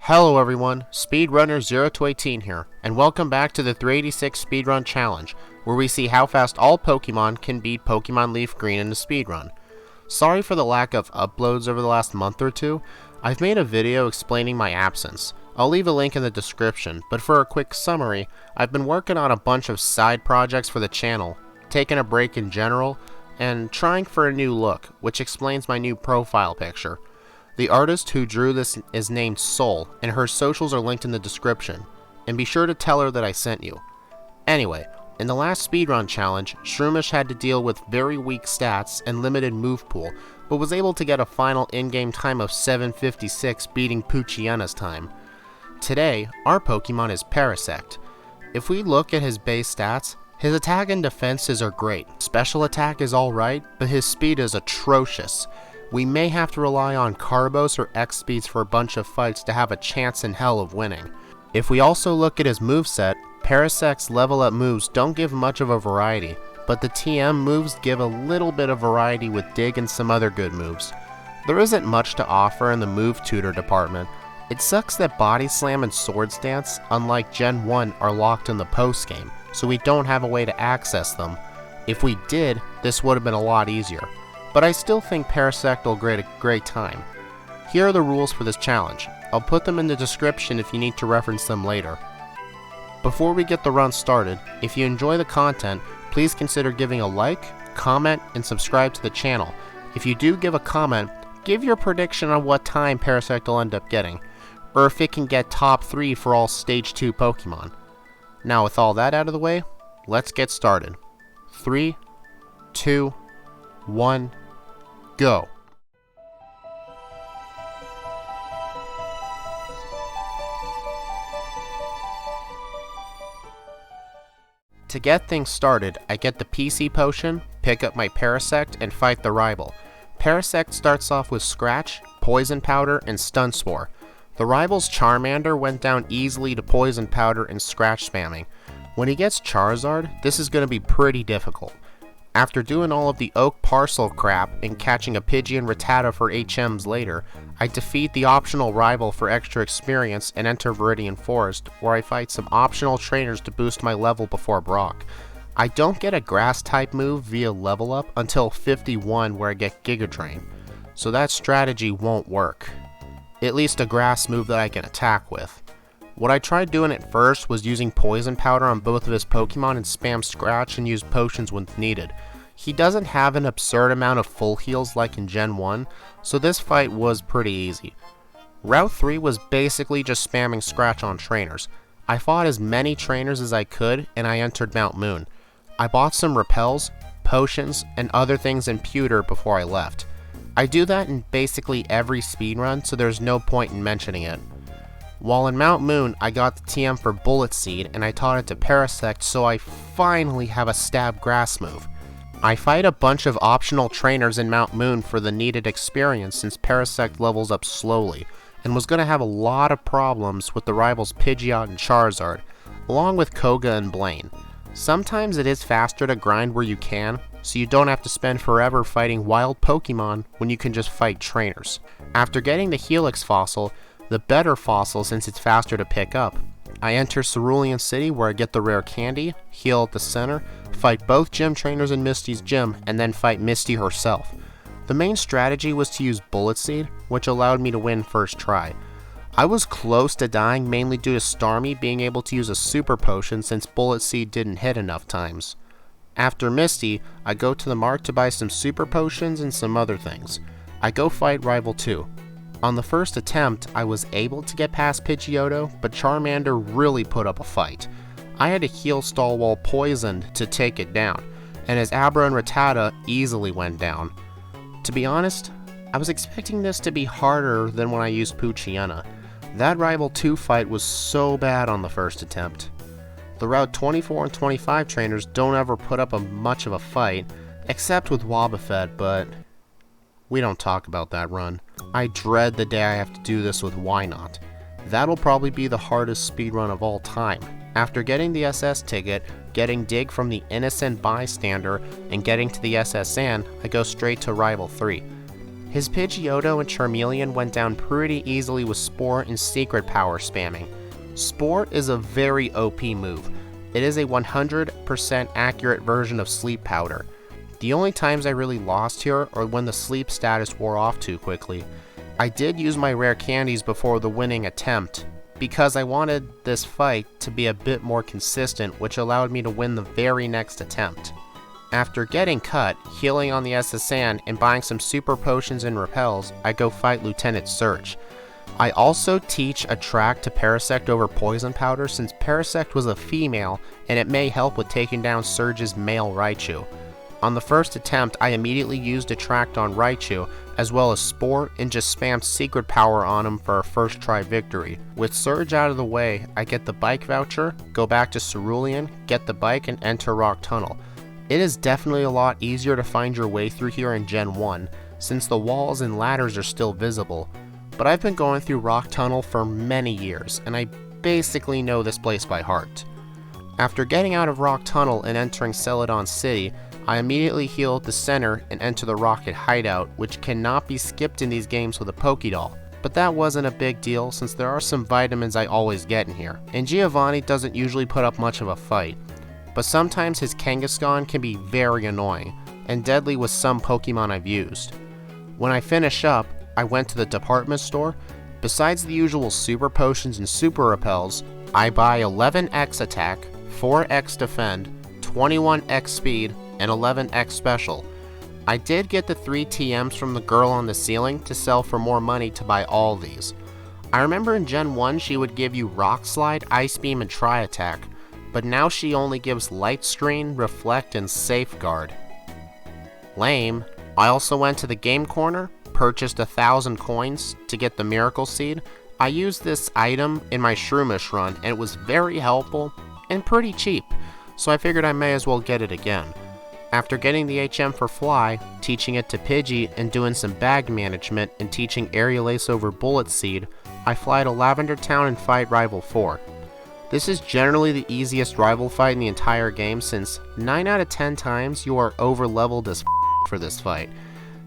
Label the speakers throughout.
Speaker 1: Hello everyone, Speedrunner 0 to 18 here, and welcome back to the 386 Speedrun Challenge, where we see how fast all Pokemon can beat Pokemon Leafgreen in a speedrun. Sorry for the lack of uploads over the last month or two. I've made a video explaining my absence. I'll leave a link in the description, but for a quick summary, I've been working on a bunch of side projects for the channel, taking a break in general, and trying for a new look, which explains my new profile picture. The artist who drew this is named Soul, and her socials are linked in the description, and be sure to tell her that I sent you. Anyway, in the last speedrun challenge, Shroomish had to deal with very weak stats and limited move pool, but was able to get a final in-game time of 7:56, beating Poochyana's time. Today, our Pokemon is Parasect. If we look at his base stats, his attack and defenses are great. Special attack is alright, but his speed is atrocious. We may have to rely on Carbos or X-Speeds for a bunch of fights to have a chance in hell of winning. If we also look at his moveset, Parasect's level up moves don't give much of a variety, but the TM moves give a little bit of variety with Dig and some other good moves. There isn't much to offer in the move tutor department. It sucks that Body Slam and Swords Dance, unlike Gen 1, are locked in the post game, so we don't have a way to access them. If we did, this would have been a lot easier. But I still think Parasect will get a great time. Here are the rules for this challenge. I'll put them in the description if you need to reference them later. Before we get the run started, if you enjoy the content, please consider giving a like, comment, and subscribe to the channel. If you do give a comment, give your prediction on what time Parasect will end up getting, or if it can get top 3 for all Stage 2 Pokemon. Now with all that out of the way, let's get started. 3, 2, 1, go. To get things started, I get the PC potion, pick up my Parasect, and fight the rival. Parasect starts off with Scratch, Poison Powder, and Stun Spore. The rival's Charmander went down easily to Poison Powder and Scratch spamming. When he gets Charizard, this is going to be pretty difficult. After doing all of the Oak Parcel crap and catching a Pidgey and Rattata for HMs later, I defeat the optional rival for extra experience and enter Viridian Forest, where I fight some optional trainers to boost my level before Brock. I don't get a grass type move via level up until 51 where I get Giga Drain, so that strategy won't work. At least a grass move that I can attack with. What I tried doing at first was using Poison Powder on both of his Pokemon and spam Scratch and use potions when needed. He doesn't have an absurd amount of full heals like in Gen 1, so this fight was pretty easy. Route 3 was basically just spamming Scratch on trainers. I fought as many trainers as I could and I entered Mount Moon. I bought some repels, potions, and other things in pewter before I left. I do that in basically every speedrun, so there's no point in mentioning it. While in Mount Moon, I got the TM for Bullet Seed and I taught it to Parasect, so I finally have a stab grass move. I fight a bunch of optional trainers in Mount Moon for the needed experience since Parasect levels up slowly, and was going to have a lot of problems with the rivals Pidgeot and Charizard, along with Koga and Blaine. Sometimes it is faster to grind where you can, so you don't have to spend forever fighting wild Pokemon when you can just fight trainers. After getting the Helix fossil, the better fossil since it's faster to pick up, I enter Cerulean City where I get the rare candy, heal at the center, fight both gym trainers in Misty's gym, and then fight Misty herself. The main strategy was to use Bullet Seed, which allowed me to win first try. I was close to dying mainly due to Starmie being able to use a super potion since Bullet Seed didn't hit enough times. After Misty, I go to the mart to buy some super potions and some other things. I go fight Rival 2. On the first attempt, I was able to get past Pidgeotto, but Charmander really put up a fight. I had to heal stall while poisoned to take it down, and his Abra and Rattata easily went down. To be honest, I was expecting this to be harder than when I used Poochyana. That Rival 2 fight was so bad on the first attempt. The Route 24 and 25 trainers don't ever put up much of a fight, except with Wobbuffet, but we don't talk about that run. I dread the day I have to do this with Wynot. That'll probably be the hardest speedrun of all time. After getting the SS ticket, getting Dig from the Innocent Bystander, and getting to the SSN, I go straight to Rival 3. His Pidgeotto and Charmeleon went down pretty easily with Spore and Secret Power spamming. Spore is a very OP move. It is a 100% accurate version of Sleep Powder. The only times I really lost here are when the sleep status wore off too quickly. I did use my rare candies before the winning attempt, because I wanted this fight to be a bit more consistent, which allowed me to win the very next attempt. After getting cut, healing on the SS Sand, and buying some super potions and repels, I go fight Lieutenant Surge. I also teach a track to Parasect over Poison Powder since Parasect was a female and it may help with taking down Surge's male Raichu. On the first attempt, I immediately used Attract on Raichu, as well as Spore, and just spammed Secret Power on him for a first try victory. With Surge out of the way, I get the bike voucher, go back to Cerulean, get the bike, and enter Rock Tunnel. It is definitely a lot easier to find your way through here in Gen 1, since the walls and ladders are still visible. But I've been going through Rock Tunnel for many years, and I basically know this place by heart. After getting out of Rock Tunnel and entering Celadon City, I immediately heal at the center and enter the Rocket Hideout, which cannot be skipped in these games with a Pokédoll. But that wasn't a big deal since there are some vitamins I always get in here, and Giovanni doesn't usually put up much of a fight. But sometimes his Kangaskhan can be very annoying, and deadly with some Pokemon I've used. When I finish up, I went to the department store. Besides the usual super potions and super repels, I buy 11x attack, 4x defend, 21x speed, and 11x special. I did get the 3 TMs from the girl on the ceiling to sell for more money to buy all these. I remember in Gen 1 she would give you Rock Slide, Ice Beam, and Tri Attack, but now she only gives Light Screen, Reflect, and Safeguard. Lame. I also went to the game corner, purchased 1,000 coins to get the Miracle Seed. I used this item in my Shroomish run and it was very helpful and pretty cheap, so I figured I may as well get it again. After getting the HM for Fly, teaching it to Pidgey, and doing some bag management and teaching Aerial Ace over Bullet Seed, I fly to Lavender Town and fight Rival 4. This is generally the easiest rival fight in the entire game since 9 out of 10 times you are over leveled as for this fight.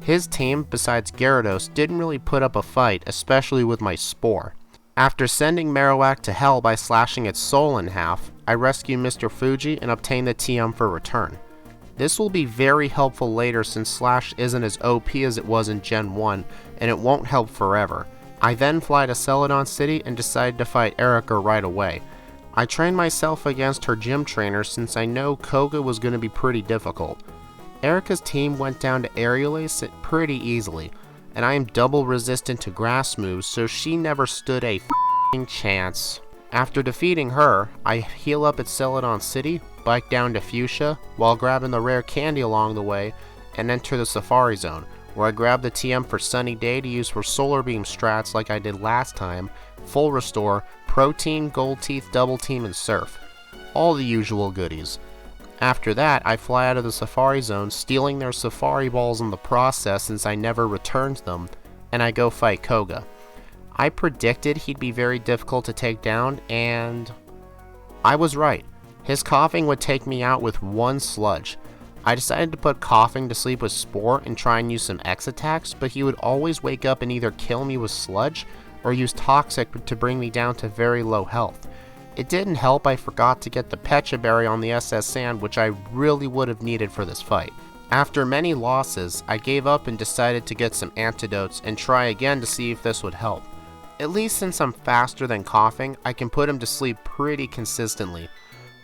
Speaker 1: His team, besides Gyarados, didn't really put up a fight, especially with my Spore. After sending Marowak to hell by slashing its soul in half, I rescue Mr. Fuji and obtain the TM for return. This will be very helpful later since Slash isn't as OP as it was in Gen 1, and it won't help forever. I then fly to Celadon City and decide to fight Erica right away. I trained myself against her gym trainer since I know Koga was going to be pretty difficult. Erica's team went down to Aerial Ace pretty easily, and I am double resistant to grass moves, so she never stood a chance. After defeating her, I heal up at Celadon City, bike down to Fuchsia, while grabbing the rare candy along the way, and enter the Safari Zone, where I grab the TM for Sunny Day to use for Solar Beam strats like I did last time, Full Restore, Protein, Gold Teeth, Double Team, and Surf. All the usual goodies. After that, I fly out of the Safari Zone, stealing their Safari Balls in the process since I never returned them, and I go fight Koga. I predicted he'd be very difficult to take down, and I was right. His Coughing would take me out with one Sludge. I decided to put Coughing to sleep with Spore and try and use some X attacks, but he would always wake up and either kill me with Sludge or use Toxic to bring me down to very low health. It didn't help I forgot to get the Pecha Berry on the SS Sand, which I really would have needed for this fight. After many losses, I gave up and decided to get some antidotes and try again to see if this would help. At least since I'm faster than Coughing, I can put him to sleep pretty consistently.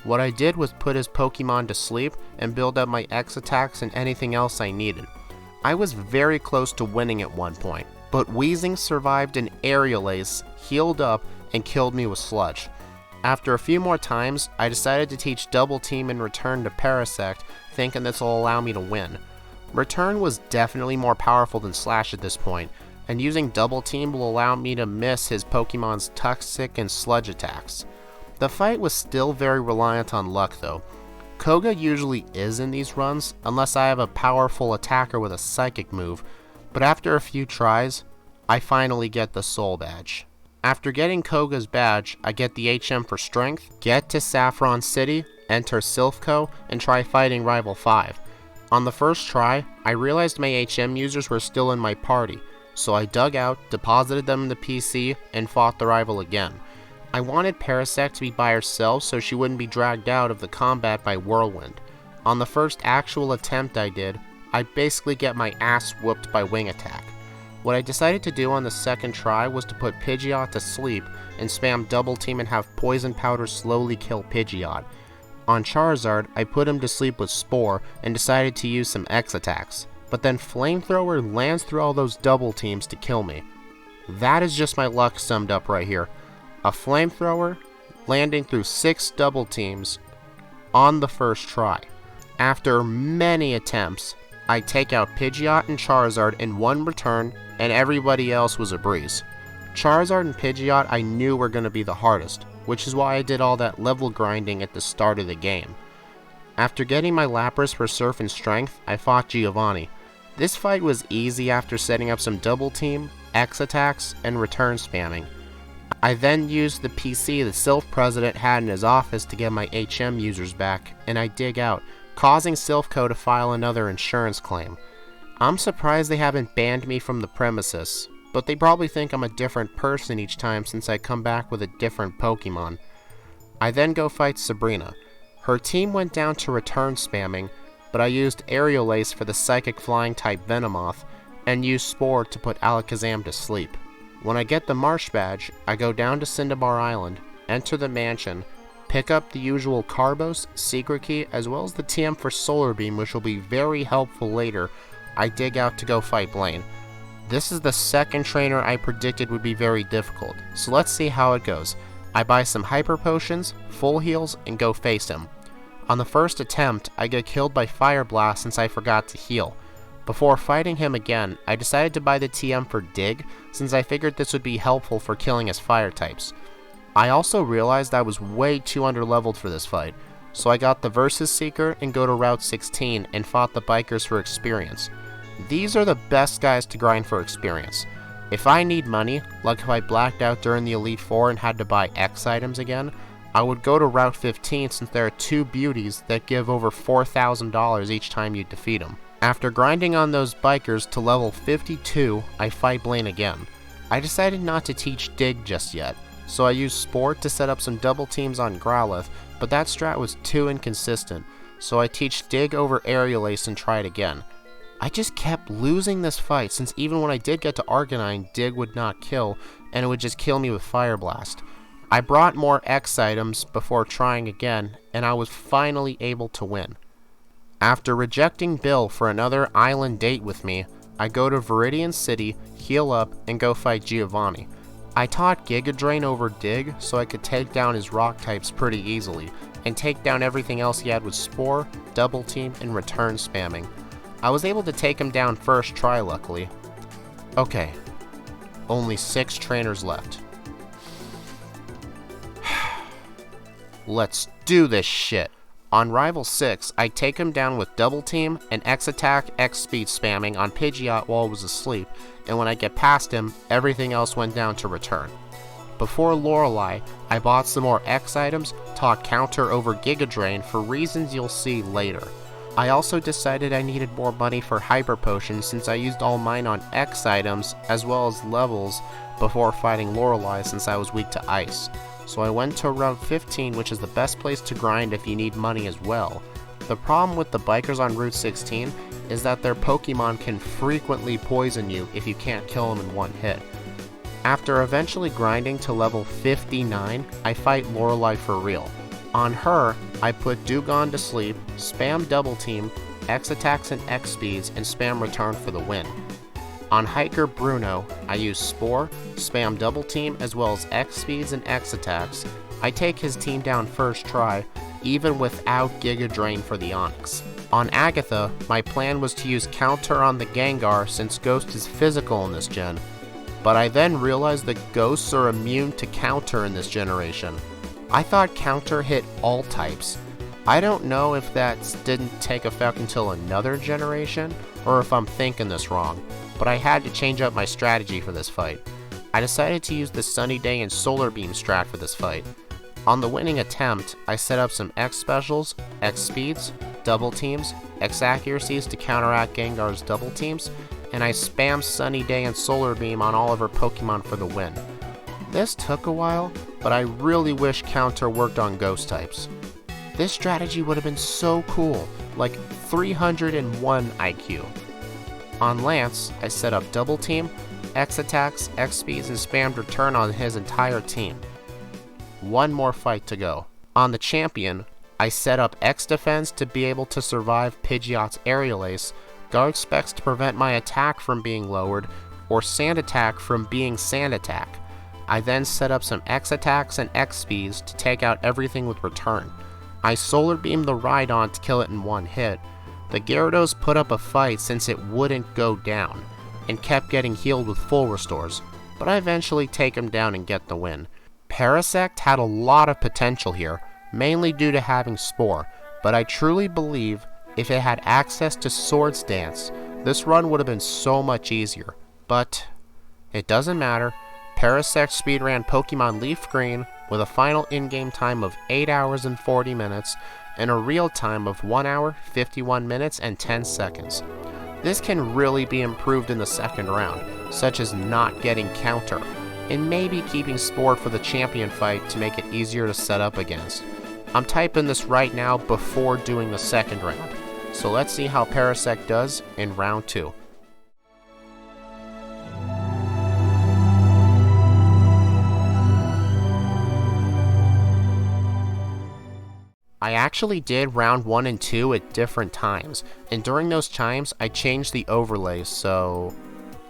Speaker 1: What I did was put his Pokemon to sleep and build up my X attacks and anything else I needed. I was very close to winning at one point, but Weezing survived an Aerial Ace, healed up, and killed me with Sludge. After a few more times, I decided to teach Double Team and Return to Parasect, thinking this will allow me to win. Return was definitely more powerful than Slash at this point, and using Double Team will allow me to miss his Pokemon's Toxic and Sludge attacks. The fight was still very reliant on luck though. Koga usually is in these runs, unless I have a powerful attacker with a Psychic move, but after a few tries, I finally get the Soul Badge. After getting Koga's badge, I get the HM for Strength, get to Saffron City, enter Silphco, and try fighting Rival 5. On the first try, I realized my HM users were still in my party, so I dug out, deposited them in the PC, and fought the rival again. I wanted Parasect to be by herself so she wouldn't be dragged out of the combat by Whirlwind. On the first actual attempt I did, I basically get my ass whooped by Wing Attack. What I decided to do on the second try was to put Pidgeot to sleep and spam double team and have Poison Powder slowly kill Pidgeot. On Charizard, I put him to sleep with Spore and decided to use some X attacks, but then Flamethrower lands through all those double teams to kill me. That is just my luck summed up right here. A Flamethrower landing through 6 double teams on the first try. After many attempts, I take out Pidgeot and Charizard in one return, and everybody else was a breeze. Charizard and Pidgeot I knew were going to be the hardest, which is why I did all that level grinding at the start of the game. After getting my Lapras for Surf and Strength, I fought Giovanni. This fight was easy after setting up some double team, X attacks, and return spamming. I then used the PC the Sylph President had in his office to get my HM users back, and I dig out, causing Sylphco to file another insurance claim. I'm surprised they haven't banned me from the premises, but they probably think I'm a different person each time since I come back with a different Pokemon. I then go fight Sabrina. Her team went down to return spamming, but I used Aerial Ace for the Psychic Flying type Venomoth, and used Spore to put Alakazam to sleep. When I get the Marsh Badge, I go down to Cinnabar Island, enter the mansion, pick up the usual Carbos, Secret Key, as well as the TM for Solar Beam, which will be very helpful later. I dig out to go fight Blaine. This is the second trainer I predicted would be very difficult, so let's see how it goes. I buy some Hyper Potions, full heals, and go face him. On the first attempt, I get killed by Fire Blast since I forgot to heal. Before fighting him again, I decided to buy the TM for Dig, since I figured this would be helpful for killing his fire types. I also realized I was way too underleveled for this fight, so I got the Versus Seeker and go to Route 16 and fought the Bikers for experience. These are the best guys to grind for experience. If I need money, like if I blacked out during the Elite Four and had to buy X items again, I would go to Route 15 since there are 2 beauties that give over $4,000 each time you defeat them. After grinding on those Bikers to level 52, I fight Blaine again. I decided not to teach Dig just yet, so I used Spore to set up some double teams on Growlithe, but that strat was too inconsistent, so I teach Dig over Aerial Ace and tried again. I just kept losing this fight since even when I did get to Arcanine, Dig would not kill, and it would just kill me with Fire Blast. I brought more X items before trying again, and I was finally able to win. After rejecting Bill for another island date with me, I go to Viridian City, heal up, and go fight Giovanni. I taught Giga Drain over Dig so I could take down his rock types pretty easily, and take down everything else he had with Spore, Double Team, and return spamming. I was able to take him down first try luckily. Okay, only 6 trainers left. Let's do this shit. On Rival 6, I take him down with Double Team and X Attack, X Speed spamming on Pidgeot while I was asleep, and when I get past him, everything else went down to return. Before Lorelei, I bought some more X items, taught Counter over Giga Drain for reasons you'll see later. I also decided I needed more money for Hyper Potions since I used all mine on X items as well as levels before fighting Lorelei since I was weak to Ice. So I went to Route 15, which is the best place to grind if you need money as well. The problem with the Bikers on Route 16 is that their Pokemon can frequently poison you if you can't kill them in one hit. After eventually grinding to level 59, I fight Lorelei for real. On her, I put Dewgong to sleep, spam Double Team, X attacks and X speeds, and spam return for the win. On Hiker Bruno, I use Spore, spam Double Team, as well as X speeds and X attacks. I take his team down first try, even without Giga Drain for the Onix. On Agatha, my plan was to use Counter on the Gengar since Ghost is physical in this gen, but I then realized that Ghosts are immune to Counter in this generation. I thought Counter hit all types. I don't know if that didn't take effect until another generation, or if I'm thinking this wrong, but I had to change up my strategy for this fight. I decided to use the Sunny Day and Solar Beam strat for this fight. On the winning attempt, I set up some X specials, X speeds, double teams, X accuracies to counteract Gengar's double teams, and I spammed Sunny Day and Solar Beam on all of her Pokemon for the win. This took a while, but I really wish Counter worked on Ghost types. This strategy would have been so cool, like 301 IQ. On Lance, I set up double team, X attacks, X speeds, and spammed return on his entire team. One more fight to go. On the champion, I set up X defense to be able to survive Pidgeot's Aerial Ace, Guard Specs to prevent my attack from being lowered, or Sand Attack from being Sand Attack. I then set up some X attacks and X speeds to take out everything with return. I Solar Beamed the Rhydon to kill it in one hit. The Gyarados put up a fight since it wouldn't go down, and kept getting healed with full restores, but I eventually take him down and get the win. Parasect had a lot of potential here, mainly due to having Spore, but I truly believe if it had access to Swords Dance, this run would have been so much easier. But it doesn't matter. Parasect speedran Pokemon Leafgreen with a final in-game time of 8 hours and 40 minutes and a real time of 1 hour, 51 minutes, and 10 seconds. This can really be improved in the second round, such as not getting Counter, and maybe keeping Spore for the champion fight to make it easier to set up against. I'm typing this right now before doing the second round, so let's see how Parasect does in round 2. I actually did round 1 and 2 at different times, and during those times I changed the overlays, so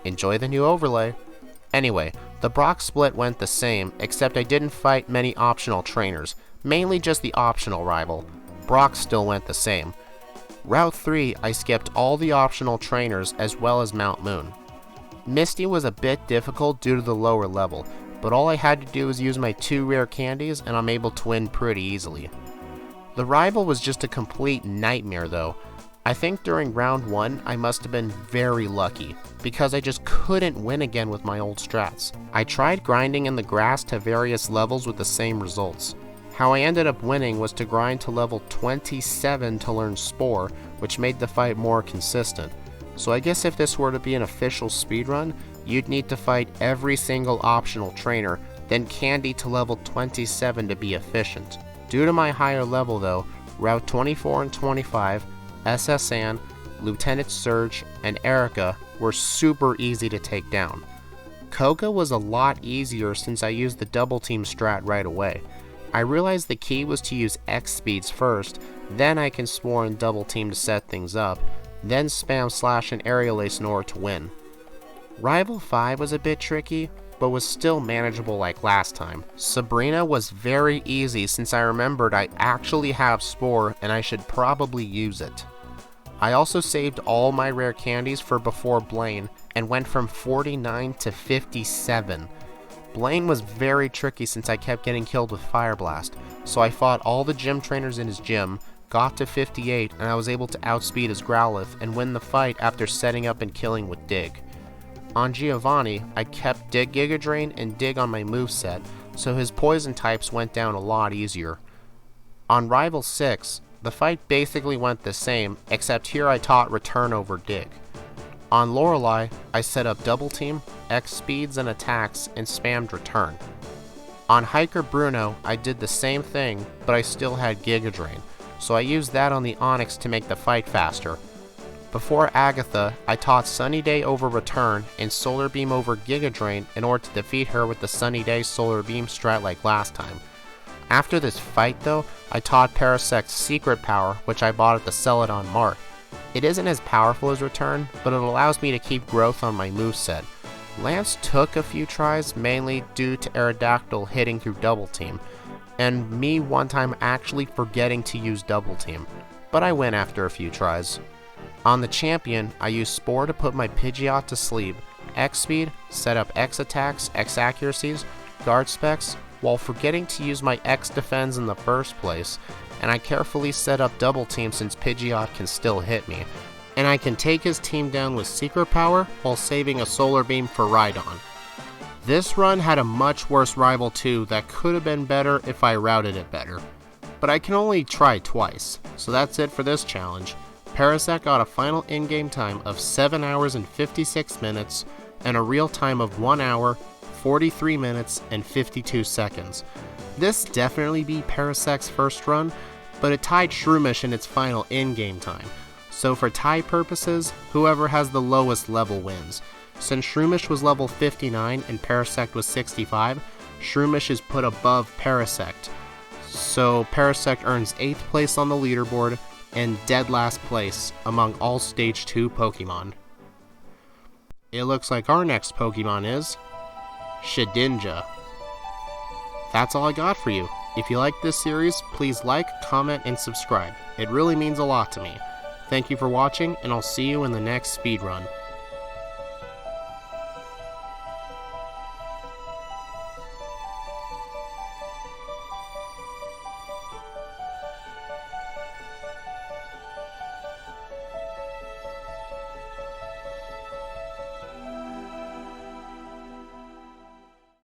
Speaker 1: enjoy the new overlay. Anyway, the Brock split went the same, except I didn't fight many optional trainers, mainly just the optional rival. Brock still went the same. Route 3, I skipped all the optional trainers as well as Mount Moon. Misty was a bit difficult due to the lower level, but all I had to do was use my 2 rare candies and I'm able to win pretty easily. The rival was just a complete nightmare though. I think during round 1 I must have been very lucky, because I just couldn't win again with my old strats. I tried grinding in the grass to various levels with the same results. How I ended up winning was to grind to level 27 to learn Spore, which made the fight more consistent. So I guess if this were to be an official speedrun, you'd need to fight every single optional trainer, then candy to level 27 to be efficient. Due to my higher level though, Route 24 and 25, SS Ann, Lieutenant Surge, and Erica were super easy to take down. Koga was a lot easier since I used the double team strat right away. I realized the key was to use X speeds first, then I can Spore and double team to set things up, then spam Slash and Aerial Ace in order to win. Rival 5 was a bit tricky, but was still manageable like last time. Sabrina was very easy since I remembered I actually have Spore and I should probably use it. I also saved all my rare candies for before Blaine and went from 49 to 57. Blaine was very tricky since I kept getting killed with Fire Blast, so I fought all the gym trainers in his gym, got to 58, and I was able to outspeed his Growlithe and win the fight after setting up and killing with Dig. On Giovanni, I kept Dig Giga Drain and Dig on my moveset, so his poison types went down a lot easier. On Rival 6, the fight basically went the same, except here I taught Return over Dig. On Lorelei, I set up Double Team, X speeds and attacks, and spammed Return. On Hiker Bruno, I did the same thing, but I still had Giga Drain, so I used that on the Onix to make the fight faster. Before Agatha, I taught Sunny Day over Return and Solar Beam over Giga Drain in order to defeat her with the Sunny Day Solar Beam strat like last time. After this fight though, I taught Parasect's secret power, which I bought at the Celadon Mart. It isn't as powerful as Return, but it allows me to keep growth on my moveset. Lance took a few tries, mainly due to Aerodactyl hitting through Double Team, and me one time actually forgetting to use Double Team, but I win after a few tries. On the champion, I used Spore to put my Pidgeot to sleep, X speed, set up X attacks, X accuracies, guard specs, while forgetting to use my X defense in the first place, and I carefully set up double team since Pidgeot can still hit me, and I can take his team down with secret power while saving a Solar Beam for Rhydon. This run had a much worse rival too that could have been better if I routed it better. but I can only try twice, so that's it for this challenge. Parasect got a final in-game time of 7 hours and 56 minutes and a real time of 1 hour, 43 minutes, and 52 seconds. This definitely beat Parasect's first run, but it tied Shroomish in its final in-game time. So for tie purposes, whoever has the lowest level wins. Since Shroomish was level 59 and Parasect was 65, Shroomish is put above Parasect. So Parasect earns 8th place on the leaderboard and dead last place among all Stage 2 Pokemon. It looks like our next Pokemon is Shedinja. That's all I got for you. If you like this series, please like, comment, and subscribe. It really means a lot to me. Thank you for watching, and I'll see you in the next speedrun.